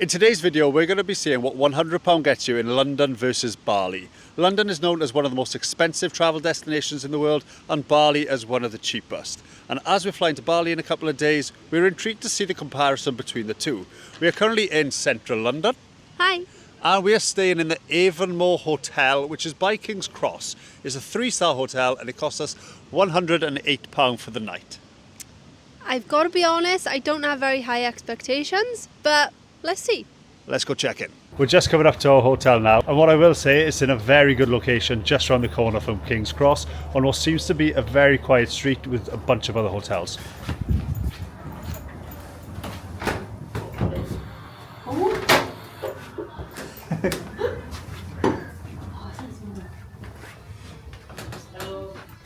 In today's video, we're going to be seeing what £100 gets you in London versus Bali. London is known as one of the most expensive travel destinations in the world, and Bali as one of the cheapest. And as we're flying to Bali in a couple of days, we're intrigued to see the comparison between the two. We are currently in central London. Hi. And we are staying in the Avonmore Hotel, which is by King's Cross. It's a 3-star hotel and it costs us £108 for the night. I've got to be honest, I don't have very high expectations, but let's see. Let's go check in. We're just coming up to our hotel now, and what I will say, it's in a very good location just around the corner from King's Cross on what seems to be a very quiet street with a bunch of other hotels.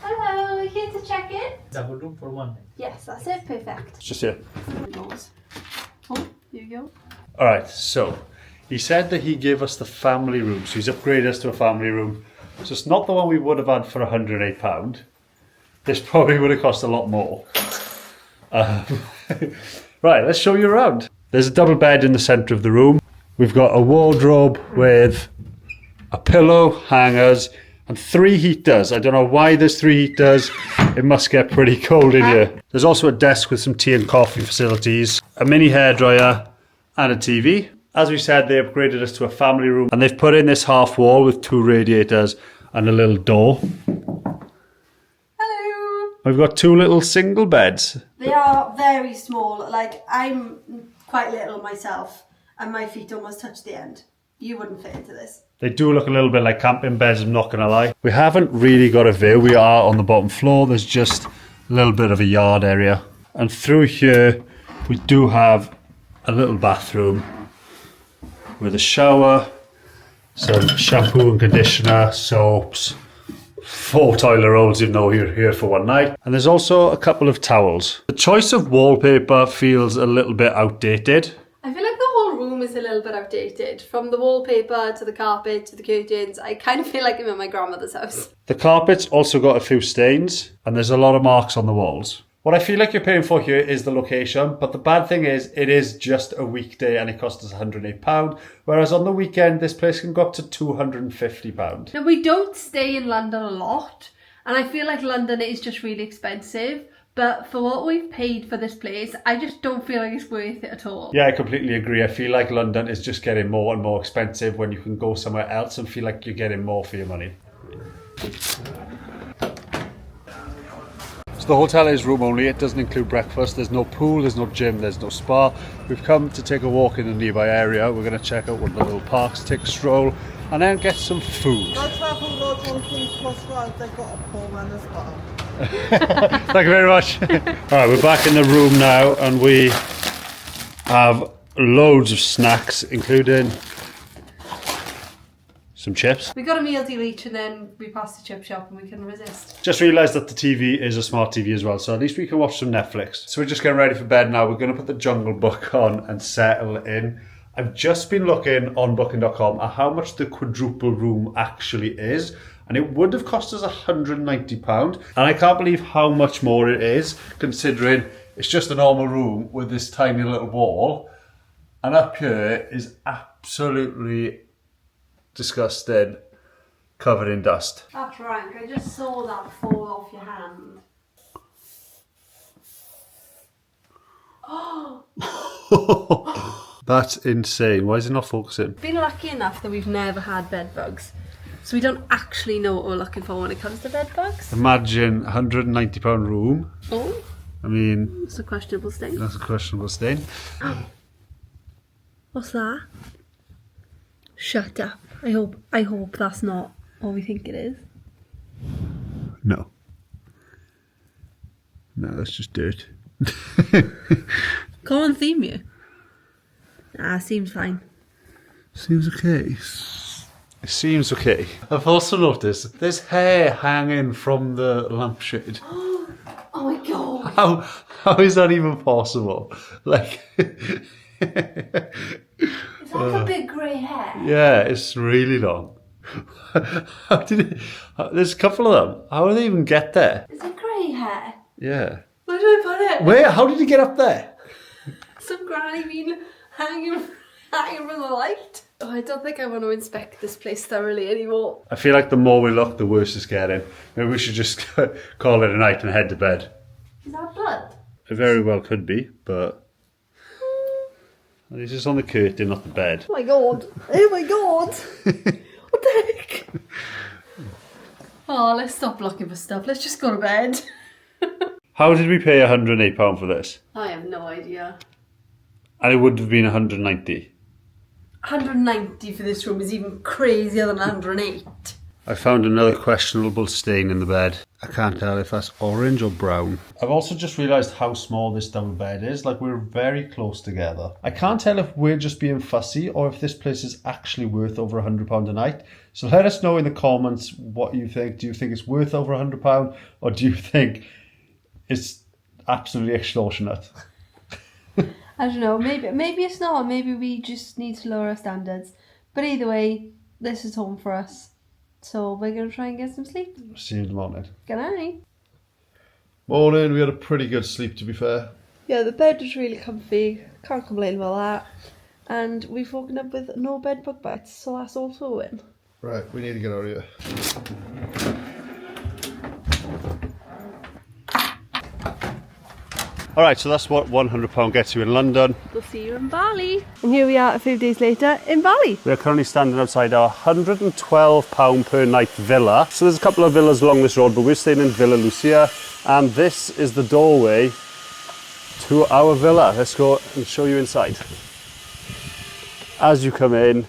Hello, we're here to check in. Double room for one night. Yes, that's it, perfect. It's just here. Oh, here you go. Alright, so he said that he gave us the family room, so he's upgraded us to a family room. So it's not the one we would have had for £108. This probably would have cost a lot more. Right, let's show you around. There's a double bed in the centre of the room. We've got a wardrobe with a pillow, hangers, and 3 heaters. I don't know why there's 3 heaters. It must get pretty cold in here. There's also a desk with some tea and coffee facilities, a mini hairdryer, and a TV. As we said, they upgraded us to a family room, and they've put in this half wall with 2 radiators and a little door. Hello. We've got 2 little single beds. They are very small. Like, I'm quite little myself, and my feet almost touch the end. You wouldn't fit into this. They do look a little bit like camping beds, I'm not going to lie. We haven't really got a view. We are on the bottom floor. There's just a little bit of a yard area. And through here, we do have a little bathroom with a shower, some shampoo and conditioner, soaps, 4 toilet rolls even though you're here for one night. And there's also a couple of towels. The choice of wallpaper feels a little bit outdated. I feel like the whole room is a little bit outdated. From the wallpaper to the carpet to the curtains, I kind of feel like I'm in my grandmother's house. The carpet's also got a few stains and there's a lot of marks on the walls. What I feel like you're paying for here is the location, but the bad thing is it is just a weekday and it costs us £108, whereas on the weekend this place can go up to £250. Now, we don't stay in London a lot, and I feel like London is just really expensive, but for what we've paid for this place, I just don't feel like it's worth it at all. Yeah, I completely agree. I feel like London is just getting more and more expensive when you can go somewhere else and feel like you're getting more for your money. So the hotel is room only, it doesn't include breakfast, there's no pool, there's no gym, there's no spa. We've come to take a walk in the nearby area. We're going to check out one of the little parks, take a stroll, and then get some food. I travel lodge on King's Cross Road, they've got a pool man as well. Thank you very much. Alright, we're back in the room now and we have loads of snacks, including some chips. We got a meal deal each, and then we passed the chip shop and we couldn't resist. Just realised that the TV is a smart TV as well, so at least we can watch some Netflix. So we're just getting ready for bed now. We're going to put the Jungle Book on and settle in. I've just been looking on booking.com at how much the quadruple room actually is, and it would have cost us £190. And I can't believe how much more it is, considering it's just a normal room with this tiny little wall. And up here is absolutely disgusting, covered in dust. That's rank. I just saw that fall off your hand. That's insane. Why is it not focusing? Been lucky enough that we've never had bed bugs, so we don't actually know what we're looking for when it comes to bed bugs. Imagine £190 room. Oh, I mean, it's a questionable stain. that's a questionable stain. What's that? Shut up. I hope that's not what we think it is. No. No, that's just dirt. Come on, theme you. Nah, seems fine. Seems okay. It seems okay. I've also noticed there's hair hanging from the lampshade. Oh my god. How is that even possible? Like... It's like a big grey hair. Yeah, it's really long. How did it... There's a couple of them. How did they even get there? Is it grey hair? Yeah. Where do I put it? Where? How did you get up there? Some granny been hanging from Hanging from the light. Oh, I don't think I want to inspect this place thoroughly anymore. I feel like the more we look, the worse it's getting. Maybe we should just call it a night and head to bed. Is that blood? It very well could be, but this is on the curtain, not the bed. Oh my god. Oh my god. What the heck? Oh, let's stop looking for stuff. Let's just go to bed. How did we pay £108 for this? I have no idea. And it would have been 190. 190 for this room is even crazier than 108. I found another questionable stain in the bed. I can't tell if that's orange or brown. I've also just realised how small this double bed is. Like, we're very close together. I can't tell if we're just being fussy or if this place is actually worth over £100 a night. So let us know in the comments what you think. Do you think it's worth over £100 or do you think it's absolutely extortionate? I don't know, maybe it's not. Maybe we just need to lower our standards. But either way, this is home for us. So we're going to try and get some sleep. See you in the morning. Good night. Morning, we had a pretty good sleep to be fair. Yeah, the bed was really comfy. Can't complain about that. And we've woken up with no bed bug bites, so that's also a win. Right, we need to get out of here. Alright, so that's what £100 gets you in London. We'll see you in Bali. And here we are a few days later in Bali. We're currently standing outside our £112 per night villa. So there's a couple of villas along this road, but we're staying in Villa Lucia. And this is the doorway to our villa. Let's go and show you inside. As you come in,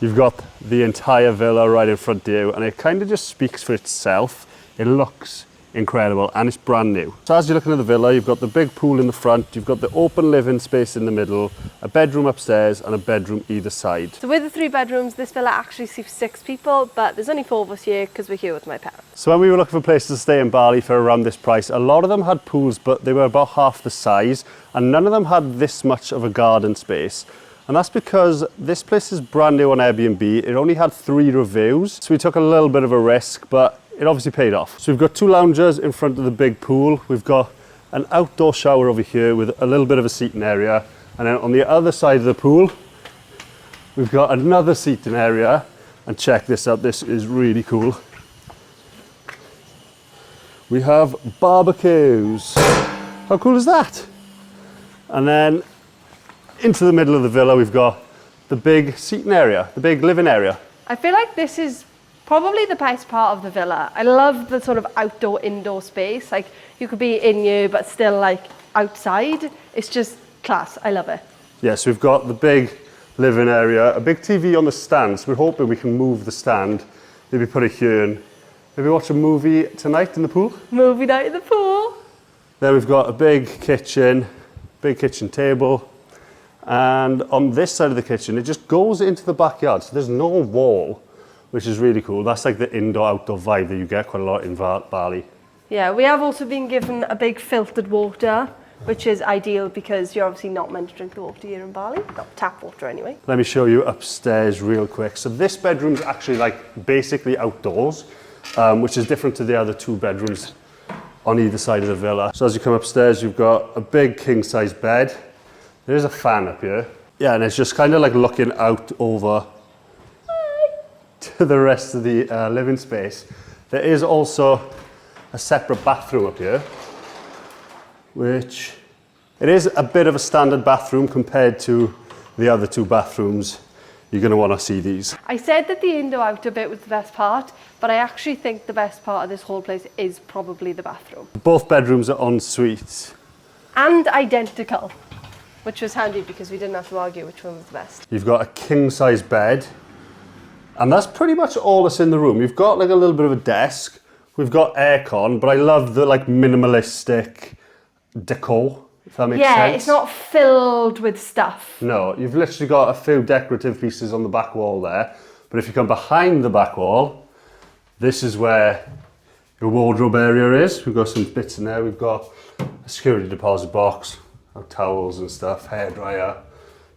you've got the entire villa right in front of you, and it kind of just speaks for itself. It looks incredible and it's brand new. So as you're looking at the villa, you've got the big pool in the front, you've got the open living space in the middle, a bedroom upstairs and a bedroom either side. So with the 3 bedrooms, this villa actually seats 6 people, but there's only 4 of us here because we're here with my parents. So when we were looking for places to stay in Bali for around this price, a lot of them had pools, but they were about half the size, and none of them had this much of a garden space. And that's because this place is brand new on Airbnb. It only had 3 reviews, so we took a little bit of a risk, but it obviously paid off. So we've got 2 loungers in front of the big pool. We've got an outdoor shower over here with a little bit of a seating area. And then on the other side of the pool, we've got another seating area. And check this out, this is really cool. We have barbecues. How cool is that? And then into the middle of the villa, we've got the big seating area, the big living area. I feel like this is probably the best part of the villa. I love the sort of outdoor-indoor space. Like, you could be in here, but still like outside. It's just class. I love it. Yes, we've got the big living area, a big TV on the stand. So we're hoping we can move the stand, maybe put it here and maybe watch a movie tonight in the pool. Movie night in the pool. Then we've got a big kitchen table. And on this side of the kitchen, it just goes into the backyard. So there's no wall, which is really cool. That's like the indoor-outdoor vibe that you get quite a lot in Bali. Yeah, we have also been given a big filtered water, which is ideal because you're obviously not meant to drink the water here in Bali. Not tap water anyway. Let me show you upstairs real quick. So this bedroom's actually like basically outdoors, which is different to the other 2 bedrooms on either side of the villa. So as you come upstairs, you've got a big king-size bed. There's a fan up here. Yeah, and it's just kind of like looking out over to the rest of the living space. There is also a separate bathroom up here, which it is a bit of a standard bathroom compared to the other 2 bathrooms. You're going to want to see these. I said that the indoor-outdoor bit was the best part, but I actually think the best part of this whole place is probably the bathroom. Both bedrooms are en suite. And identical, which was handy because we didn't have to argue which one was the best. You've got a king-size bed, and that's pretty much all that's in the room. You've got like a little bit of a desk. We've got aircon, but I love the like minimalistic decor, if that makes sense. Yeah, it's not filled with stuff. No, you've literally got a few decorative pieces on the back wall there, but if you come behind the back wall, this is where your wardrobe area is. We've got some bits in there. We've got a security deposit box, towels and stuff, hairdryer.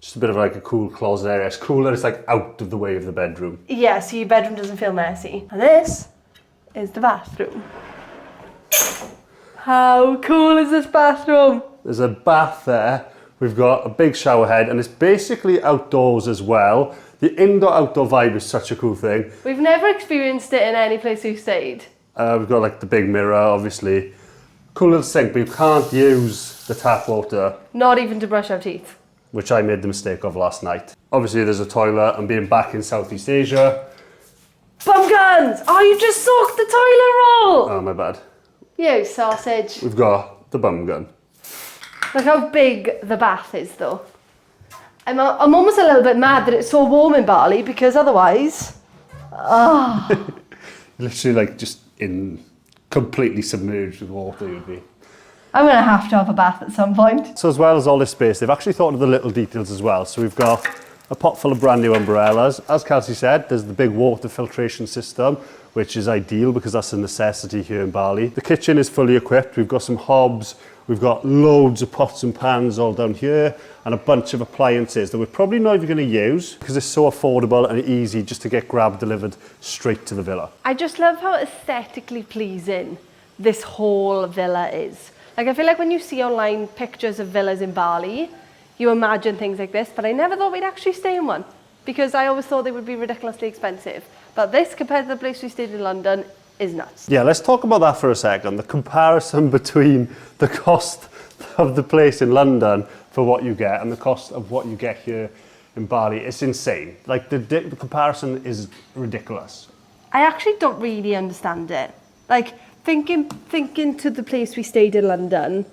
Just a bit of like a cool closet area. It's cool that it's like out of the way of the bedroom. Yeah, so your bedroom doesn't feel messy. And this is the bathroom. How cool is this bathroom? There's a bath there We've got a big shower head, and it's basically outdoors as well. The indoor-outdoor vibe is such a cool thing. We've never experienced it in any place we've stayed. We've got like the big mirror, obviously. Cool little sink, but you can't use the tap water, Not even to brush our teeth. which I made the mistake of last night. Obviously, there's a toilet, and being back in Southeast Asia. Bum guns! Oh, you just soaked the toilet roll! Oh, my bad. You sausage. We've got the bum gun. Look how big the bath is, though. I'm almost a little bit mad that it's so warm in Bali, because otherwise... Literally, like, just in completely submerged with water, you'd be. I'm going to have a bath at some point. So as well as all this space, they've actually thought of the little details as well. So we've got a pot full of brand new umbrellas. As Kelsey said, there's the big water filtration system, which is ideal because that's a necessity here in Bali. The kitchen is fully equipped. We've got some hobs. We've got loads of pots and pans all down here and a bunch of appliances that we're probably not even going to use because it's so affordable and easy just to get grab delivered straight to the villa. I just love how aesthetically pleasing this whole villa is. Like, I feel like when you see online pictures of villas in Bali, you imagine things like this, but I never thought we'd actually stay in one because I always thought they would be ridiculously expensive. But this, compared to the place we stayed in London, is nuts. Yeah, let's talk about that for a second. The comparison between the cost of the place in London for what you get and the cost of what you get here in Bali, it's insane. Like, the comparison is ridiculous. I actually don't really understand it. Like, thinking to the place we stayed in London,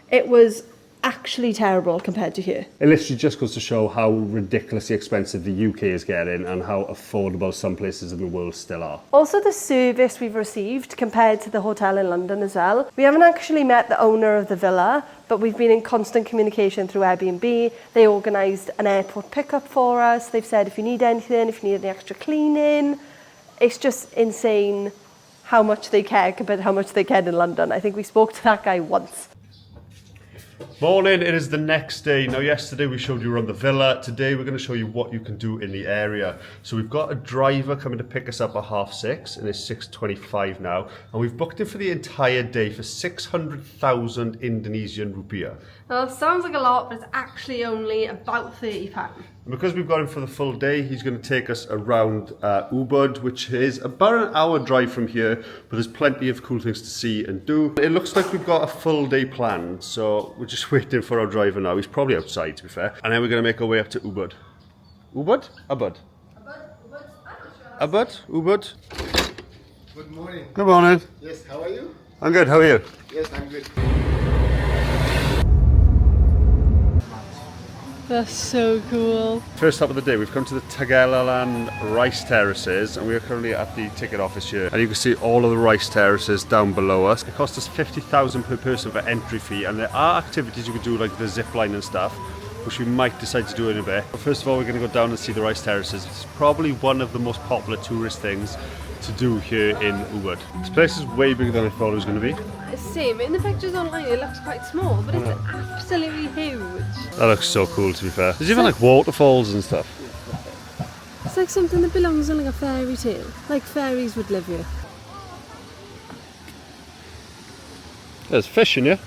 it was actually terrible compared to here. It literally just goes to show how ridiculously expensive the UK is getting and how affordable some places in the world still are. Also, the service we've received compared to the hotel in London as well. We haven't actually met the owner of the villa, but we've been in constant communication through Airbnb. They organised an airport pickup for us. They've said if you need anything, if you need any extra cleaning. It's just insane how much they care compared to how much they cared in London. I think we spoke to that guy once. Morning, it is the next day. Now yesterday we showed you around the villa. Today we're going to show you what you can do in the area. So we've got a driver coming to pick us up at 6:30 and it's 6:25 now. And we've booked it for the entire day for 600,000 Indonesian rupiah. Well, it sounds like a lot, but it's actually only about £30. And because we've got him for the full day, he's going to take us around Ubud, which is about an hour drive from here, but there's plenty of cool things to see and do. It looks like we've got a full day planned, so we're just waiting for our driver now. He's probably outside, to be fair. And then we're going to make our way up to Ubud. Ubud? Ubud. Ubud? Ubud? Good morning. Good morning. Yes, how are you? I'm good, how are you? Yes, I'm good. That's so cool. First stop of the day, we've come to the Tagalalan rice terraces and we are currently at the ticket office here. And you can see all of the rice terraces down below us. It cost us 50,000 per person for entry fee, and there are activities you can do like the zip line and stuff, which we might decide to do in a bit. But first of all, we're going to go down and see the rice terraces. It's probably one of the most popular tourist things to do here in Ubud. This place is way bigger than I thought it was going to be. Same, in the pictures online it looks quite small, but it's absolutely huge. That looks so cool, to be fair. There's even like waterfalls and stuff. It's like something that belongs in like a fairy tale. Like fairies would live here. There's fish in here.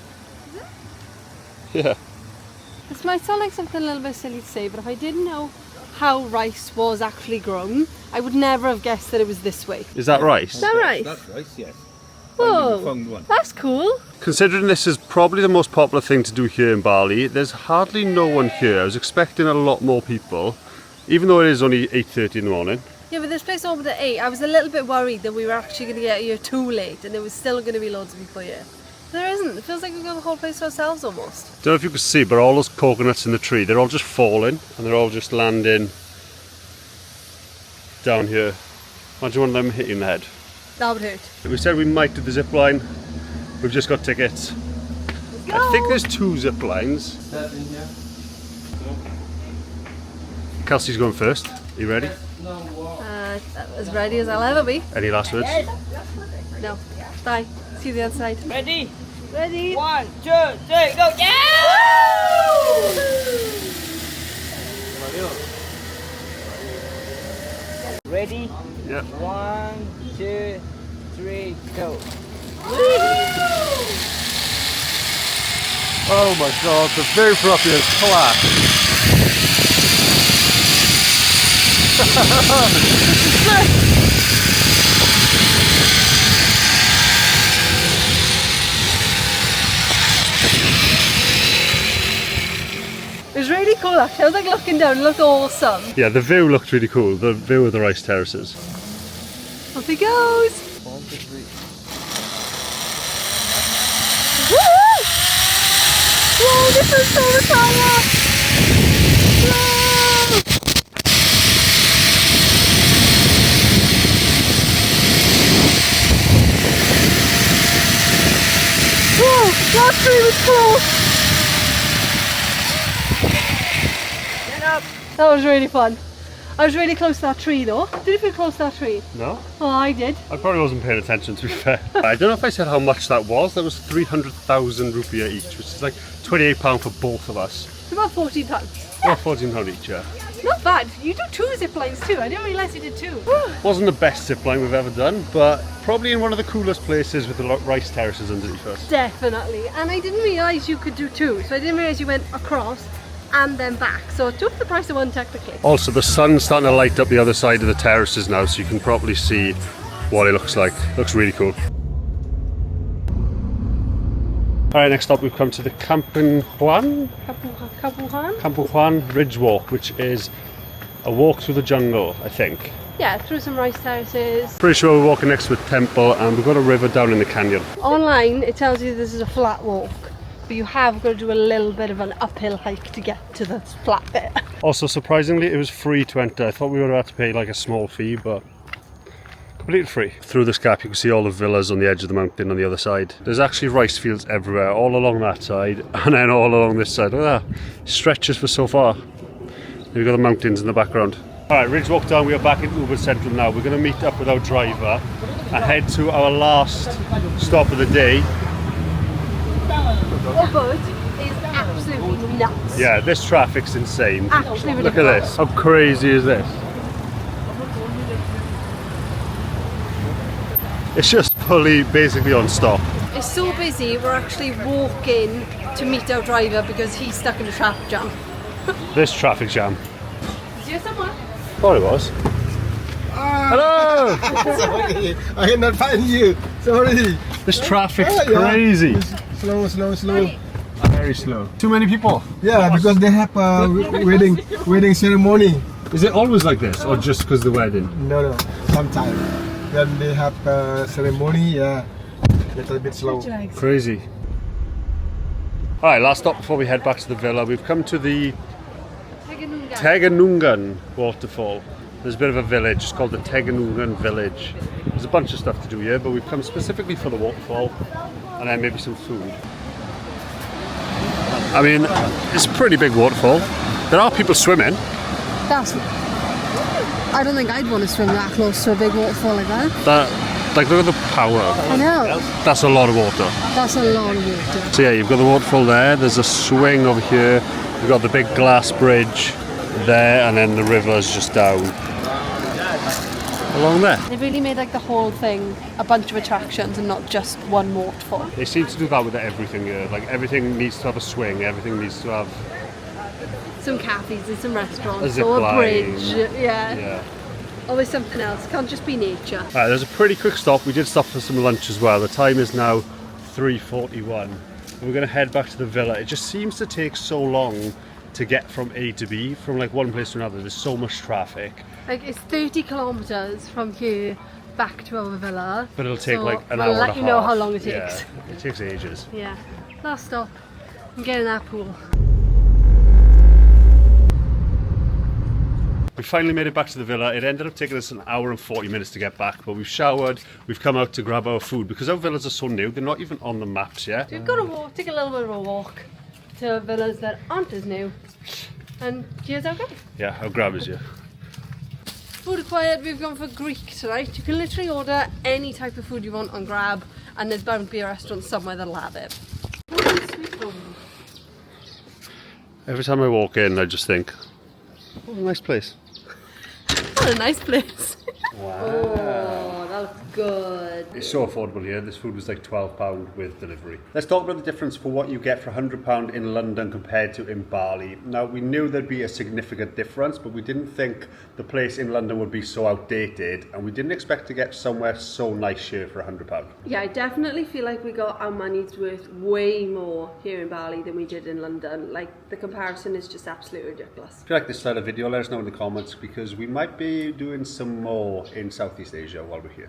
Yeah. This might sound like something a little bit silly to say, but if I didn't know how rice was actually grown, I would never have guessed that it was this way. Is that rice? Is that rice? That's rice, yes. Whoa, Found one. that's cool. Considering this is probably the most popular thing to do here in Bali, there's hardly no one here. I was expecting a lot more people, even though it is only 8:30 in the morning. Yeah, but this place opened at 8. I was a little bit worried that we were actually going to get here too late and there was still going to be loads of people here. There isn't. It feels like we've got the whole place to ourselves almost. Don't know if you can see, but all those coconuts in the tree, they're all just falling and they're all just landing down here. Imagine one of them hitting the head. That would hurt. We said we might do the zip line. We've just got tickets. I think there's 2 zip lines. Kelsey's going first. Are you ready? As ready as I'll ever be. Any last words? No. Bye. See you the other side. Ready? Ready? 1, 2, 3, go! Yeah! Ready? Yeah. 1, 2, 3, go! Oh my god, the view from up here is class. It was really cool actually. I was like looking down, it looked awesome. Yeah, the view looked really cool, the view of the rice terraces. Off he goes! Woo! Whoa, this is so much fire! Whoa! Whoa, that tree was close! Get up! That was really fun. I was really close to that tree though. Did you feel close to that tree? No? Oh, I did. I probably wasn't paying attention, to be fair. I don't know if I said how much that was. That was 300,000 rupiah each, which is like £28 for both of us. It's about £14. Or £14 each, yeah. Not bad. You do 2 zip lines too. I didn't realise you did 2. Wasn't the best zip line we've ever done, but probably in one of the coolest places with the rice terraces underneath us. Definitely. And I didn't realise you could do 2. So I didn't realise you went across and then back. So 2 for the price of 1 technically. Also, the sun's starting to light up the other side of the terraces now, so you can probably see what it looks like. Looks really cool. Alright, next up we've come to the Kampung Juan Ridge Walk, which is a walk through the jungle, I think. Yeah, through some rice terraces. Pretty sure we're walking next to a temple and we've got a river down in the canyon. Online it tells you this is a flat walk, but you have got to do a little bit of an uphill hike to get to the flat bit. Also, surprisingly, it was free to enter. I thought we would have had to pay like a small fee, but completely free. Through this gap you can see all the villas on the edge of the mountain on the other side. There's actually rice fields everywhere, all along that side and then all along this side. Look at that, stretches for so far. We've got the mountains in the background. Alright, Ridge Walk down, we are back in Uber Central now. We're going to meet up with our driver and head to our last stop of the day. Ubud is absolutely nuts. Yeah, this traffic's insane. Actually ridiculous. Look at this, how crazy is this? It's just fully, basically on stop. It's so busy, we're actually walking to meet our driver because he's stuck in a traffic jam. This traffic jam. Is there someone? Thought it was. Hello! Sorry, I cannot find you. Sorry. This traffic's Oh, yeah. crazy. Slow. Very slow. Too many people. Yeah, because they have a wedding ceremony. Is it always like this, or just because the wedding? No, sometimes. Then they have a ceremony, yeah. Little bit slow. Crazy. Alright, last stop before we head back to the villa. We've come to the Tegenungan waterfall. There's a bit of a village, it's called the Tegenungan village. There's a bunch of stuff to do here, but we've come specifically for the waterfall and then maybe some food. I mean, it's a pretty big waterfall. There are people swimming. I don't think I'd want to swim that close to a big waterfall like that. Like, look at the power. I know. That's a lot of water. That's a lot of water. So yeah, you've got the waterfall there, there's a swing over here, you've got the big glass bridge there, and then the river's just down along there. They really made like the whole thing a bunch of attractions and not just one waterfall. They seem to do that with everything here. Like, everything needs to have a swing, everything needs to have Some cafes and some restaurants, a zip or a line. bridge. Yeah. Yeah. Always something else. It can't just be nature. Alright, there's a pretty quick stop. We did stop for some lunch as well. The time is now 3:41. We're going to head back to the villa. It just seems to take so long to get from A to B, from like one place to another. There's so much traffic. Like it's 30 kilometres from here back to our villa. But it'll take So like an we'll hour and a let half. you know how long it Yeah, takes. it takes ages. Yeah. Last stop. I'm getting that pool. We finally made it back to the villa. It ended up taking us an hour and 40 minutes to get back, but we've showered, we've come out to grab our food because our villas are so new, they're not even on the maps yet. We've got to walk, take a little bit of a walk to villas that aren't as new. And here's our guide. Yeah, I'll grab us, yeah. Food acquired, we've gone for Greek tonight. You can literally order any type of food you want on Grab, and there's bound to be a restaurant somewhere that'll have it. Sweet home. Every time I walk in, I just think, what a nice place. What a nice place. Wow. Oh, That looks good. It's so affordable here. This food was like £12 with delivery. Let's talk about the difference for what you get for £100 in London compared to in Bali. Now, we knew there'd be a significant difference, but we didn't think the place in London would be so outdated, and we didn't expect to get somewhere so nice here for £100. Yeah, I definitely feel like we got our money's worth way more here in Bali than we did in London. Like, the comparison is just absolutely ridiculous. If you like this style of video, let us know in the comments, because we might be doing some more in Southeast Asia while we're here.